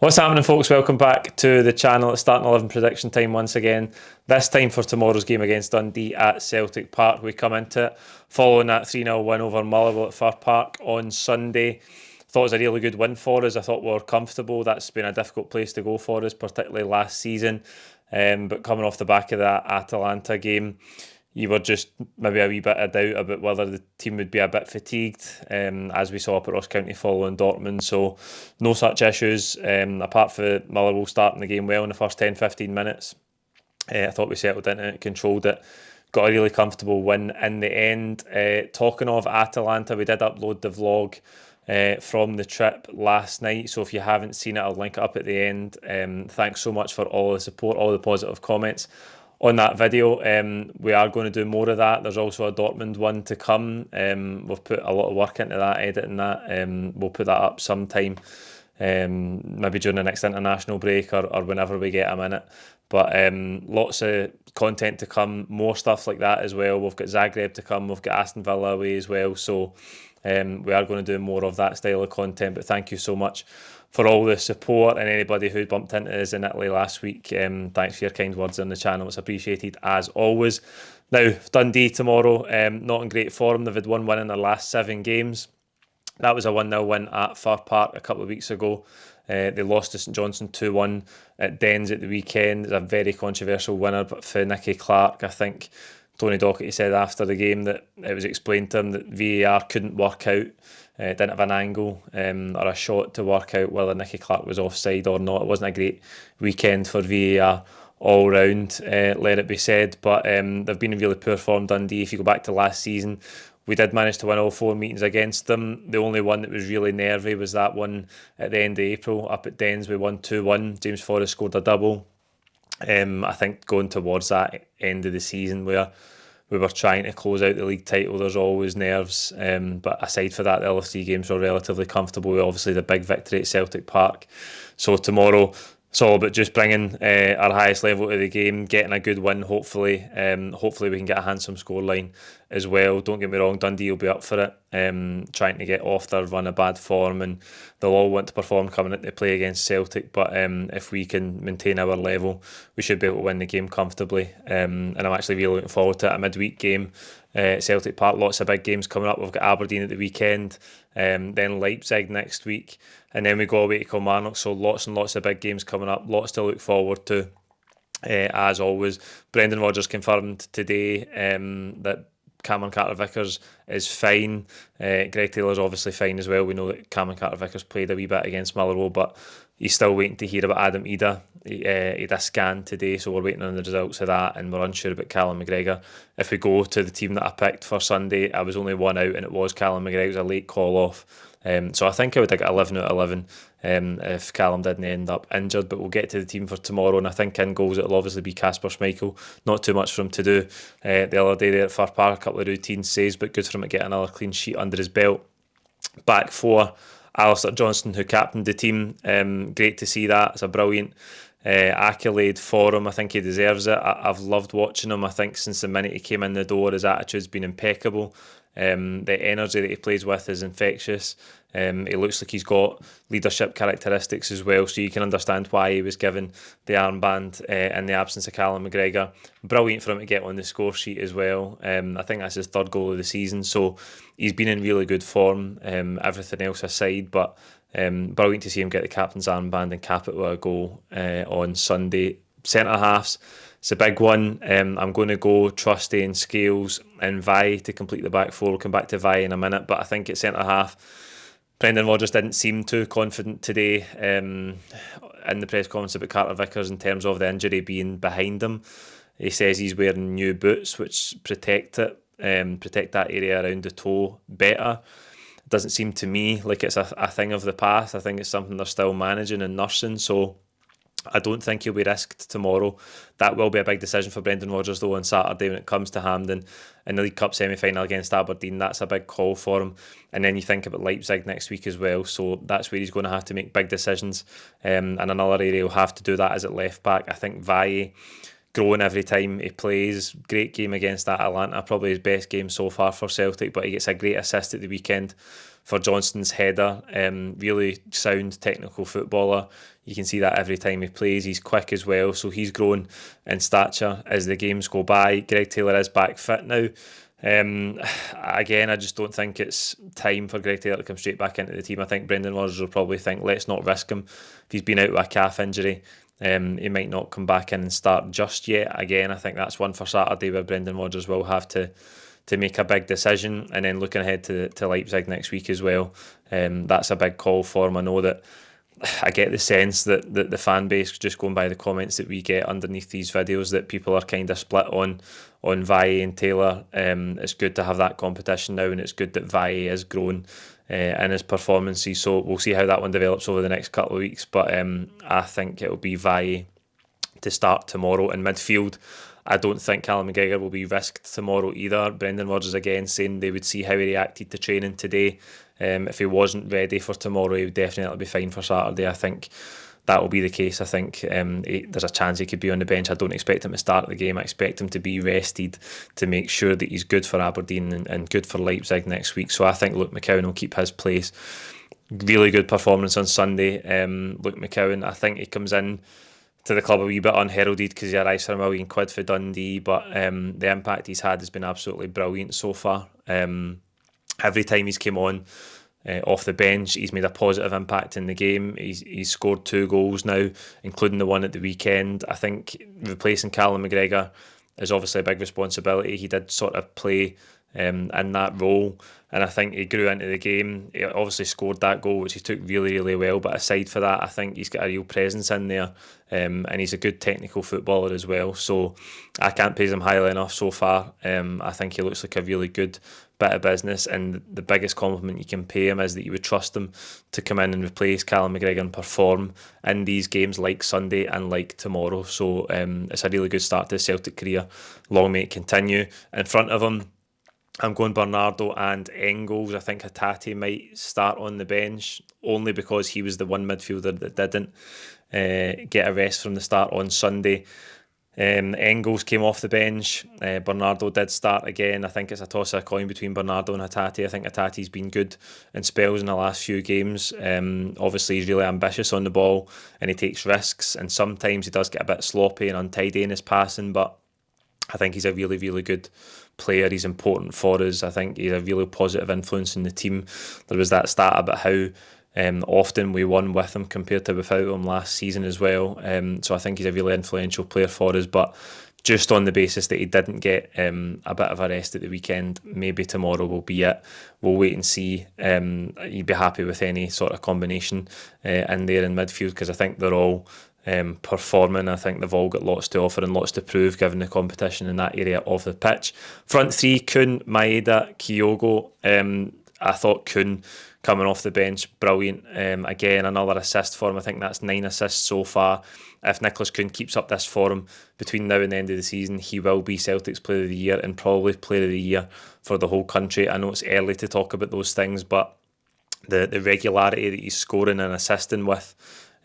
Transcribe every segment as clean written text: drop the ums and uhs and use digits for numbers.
What's happening, folks? Welcome back to the channel. It's starting 11 prediction time once again. This time for tomorrow's game against Dundee at Celtic Park. We come into it following that 3-0 win over Motherwell at Celtic Park on Sunday. Thought it was a really good win for us. I thought we were comfortable. That's been a difficult place to go for us, particularly last season. But coming off the back of that Atalanta game, you were just maybe a wee bit of doubt about whether the team would be a bit fatigued, as we saw up at Ross County following Dortmund. So no such issues, apart from Motherwell starting the game well in the first 10-15 minutes. I thought we settled into it, controlled it, got a really comfortable win in the end. Talking of Atalanta, we did upload the vlog from the trip last night, so if you haven't seen it, I'll link it up at the end. Thanks so much for all the support, all the positive comments on that video. We are going to do more of that. There's also a Dortmund one to come. We've put a lot of work into that, editing that. We'll put that up sometime, maybe during the next international break or whenever we get a minute. But lots of content to come, more stuff like that as well. We've got Zagreb to come, we've got Aston Villa away as well. So we are going to do more of that style of content. But thank you so much for all the support, and anybody who bumped into us in Italy last week. Thanks for your kind words on the channel. It's appreciated as always. Now, Dundee tomorrow, not in great form. They've had one win in their last 7 games. That was a 1-0 win at Celtic Park a couple of weeks ago. They lost to St Johnstone 2-1 at Dens at the weekend. It's a very controversial winner, but for Nicky Clark, I think Tony Docherty said after the game that it was explained to him that VAR couldn't work out. Didn't have an angle or a shot to work out whether Nicky Clark was offside or not. It wasn't a great weekend for VAR all round, let it be said. But they've been in really poor form, Dundee. If you go back to last season, we did manage to win all 4 meetings against them. The only one that was really nervy was that one at the end of April up at Dens. We won 2-1. James Forrest scored a double. I think going towards that end of the season where we were trying to close out the league title, there's always nerves. But aside for that, the other 3 games were relatively comfortable. Obviously, the big victory at Celtic Park. So tomorrow, it's all about just bringing our highest level to the game, getting a good win, hopefully. Hopefully we can get a handsome scoreline as well. Don't get me wrong, Dundee will be up for it, trying to get off their run of bad form, and they'll all want to perform coming into play against Celtic. But if we can maintain our level, we should be able to win the game comfortably. And I'm actually really looking forward to it. A midweek game, Celtic Park, lots of big games coming up. We've got Aberdeen at the weekend, then Leipzig next week, and then we go away to Kilmarnock. So lots and lots of big games coming up, lots to look forward to. As always, Brendan Rodgers confirmed today that Cameron Carter-Vickers is fine. Greg Taylor's obviously fine as well. We know that Cameron Carter-Vickers played a wee bit against Motherwell, but he's still waiting to hear about Adam Ida. He had a scan today, so we're waiting on the results of that, and we're unsure about Callum McGregor. If we go to the team that I picked for Sunday, I was only one out, and it was Callum McGregor. It was a late call-off. So I think I would have got 11 out of 11 if Callum didn't end up injured. But we'll get to the team for tomorrow, and I think in goals it'll obviously be Kasper Schmeichel. Not too much for him to do. The other day there at Celtic Park, a couple of routine saves, but good for him to get another clean sheet under his belt. Back 4, Alistair Johnston, who captained the team. Great to see that. It's a brilliant accolade for him. I think he deserves it. I've loved watching him. I think since the minute he came in the door, his attitude's been impeccable. The energy that he plays with is infectious. He looks like he's got leadership characteristics as well, so you can understand why he was given the armband in the absence of Callum McGregor. Brilliant for him to get on the score sheet as well. I think that's his 3rd goal of the season, so he's been in really good form, everything else aside. But brilliant to see him get the captain's armband and cap it with a goal on Sunday. Centre halves, it's a big one. I'm going to go Trusty and Scales and Vi to complete the back 4. We'll come back to Vi in a minute, but I think at centre half, Brendan Rodgers didn't seem too confident today in the press conference about Carter-Vickers in terms of the injury being behind him. He says he's wearing new boots which protect that area around the toe better. It doesn't seem to me like it's a thing of the past. I think it's something they're still managing and nursing, so I don't think he'll be risked tomorrow. That will be a big decision for Brendan Rodgers though on Saturday when it comes to Hampden in the League Cup semi-final against Aberdeen. That's a big call for him. And then you think about Leipzig next week as well, so that's where he's going to have to make big decisions. And another area he'll have to do that is at left back. I think Valle growing every time he plays. Great game against Atalanta, probably his best game so far for Celtic, but he gets a great assist at the weekend for Johnston's header. Really sound technical footballer. You can see that every time he plays. He's quick as well, so he's grown in stature as the games go by. Greg Taylor is back fit now. Again, I just don't think it's time for Greg Taylor to come straight back into the team. I think Brendan Rodgers will probably think, let's not risk him. If he's been out with a calf injury, he might not come back in and start just yet. Again, I think that's one for Saturday where Brendan Rodgers will have to make a big decision. And then looking ahead to Leipzig next week as well, that's a big call for him. I know that I get the sense that the fan base, just going by the comments that we get underneath these videos, that people are kind of split on Valle and Taylor. It's good to have that competition now, and it's good that Valle has grown in his performances. So we'll see how that one develops over the next couple of weeks. But I think it'll be Valle to start tomorrow. In midfield, I don't think Callum McGregor will be risked tomorrow either. Brendan Rodgers again saying they would see how he reacted to training today. If he wasn't ready for tomorrow, he would definitely be fine for Saturday. I think that will be the case. I think there's a chance he could be on the bench. I don't expect him to start the game. I expect him to be rested to make sure that he's good for Aberdeen and good for Leipzig next week. So I think Luke McCowan will keep his place. Really good performance on Sunday. Luke McCowan, I think he comes in to the club a wee bit unheralded because he arrives for £1 million for Dundee, but the impact he's had has been absolutely brilliant so far. Every time he's came on off the bench, he's made a positive impact in the game. He's scored 2 goals now, including the one at the weekend. I think replacing Callum McGregor is obviously a big responsibility. He did sort of play in that role, and I think he grew into the game. He obviously scored that goal, which he took really, really well, but aside for that, I think he's got a real presence in there, and he's a good technical footballer as well, so I can't praise him highly enough so far. I think he looks like a really good bit of business, and the biggest compliment you can pay him is that you would trust him to come in and replace Callum McGregor and perform in these games like Sunday and like tomorrow. So it's a really good start to his Celtic career. Long may it continue. In front of him, I'm going Bernardo and Engels. I think Hatate might start on the bench only because he was the one midfielder that didn't get a rest from the start on Sunday. Engels came off the bench. Bernardo did start again. I think it's a toss of a coin between Bernardo and Hatate. I think Hatate's been good in spells in the last few games. Obviously, he's really ambitious on the ball and he takes risks, and sometimes he does get a bit sloppy and untidy in his passing, but I think he's a really, really good player. He's important for us. I think he's a really positive influence in the team. There was that stat about how often we won with him compared to without him last season as well. So I think he's a really influential player for us, but just on the basis that he didn't get a bit of a rest at the weekend, maybe tomorrow will be it. We'll wait and see. You'd be happy with any sort of combination in there in midfield, because I think they're all performing. I think they've all got lots to offer and lots to prove given the competition in that area of the pitch. Front three, Kuhn, Maeda, Kyogo. I thought Kuhn coming off the bench, brilliant. Again, another assist for him. I think that's 9 assists so far. If Nicholas Kuhn keeps up this form between now and the end of the season, he will be Celtic's Player of the Year and probably Player of the Year for the whole country. I know it's early to talk about those things, but the regularity that he's scoring and assisting with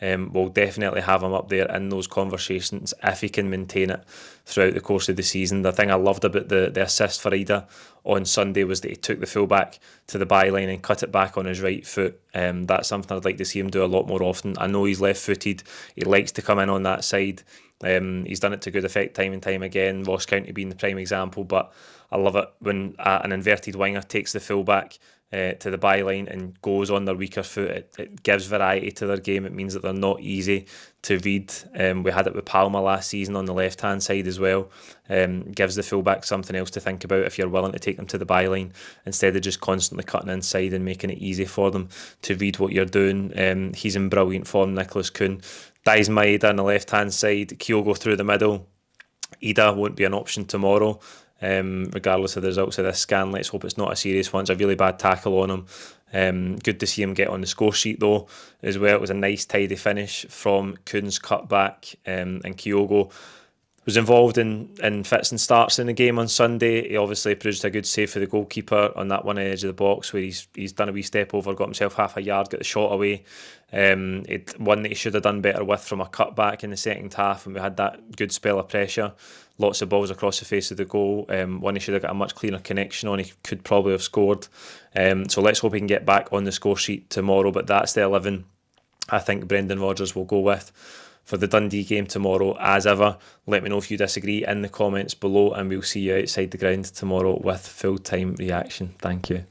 will definitely have him up there in those conversations if he can maintain it throughout the course of the season. The thing I loved about the assist for Ida on Sunday was that he took the fullback to the byline and cut it back on his right foot. That's something I'd like to see him do a lot more often. I know he's left-footed. He likes to come in on that side. He's done it to good effect time and time again, Ross County being the prime example, but I love it when an inverted winger takes the fullback to the byline and goes on their weaker foot. It gives variety to their game. It means that they're not easy to read. We had it with Palma last season on the left-hand side as well. Gives the fullback something else to think about if you're willing to take them to the byline instead of just constantly cutting inside and making it easy for them to read what you're doing. He's in brilliant form, Nicholas Kuhn. Dies Maeda on the left-hand side, Kyogo through the middle. Ida won't be an option tomorrow. Regardless of the results of this scan, let's hope it's not a serious one. It's a really bad tackle on him. Good to see him get on the score sheet though as well. It was a nice tidy finish from Kuhn's cutback, and Kyogo was involved in fits and starts in the game on Sunday. He obviously produced a good save for the goalkeeper on that one edge of the box where he's done a wee step over, got himself half a yard, got the shot away. It one that he should have done better with from a cutback in the second half, and we had that good spell of pressure. Lots of balls across the face of the goal. One he should have got a much cleaner connection on. He could probably have scored. So let's hope he can get back on the score sheet tomorrow. But that's the 11 I think Brendan Rodgers will go with for the Dundee game tomorrow. As ever, let me know if you disagree in the comments below, and we'll see you outside the ground tomorrow with full-time reaction. Thank you.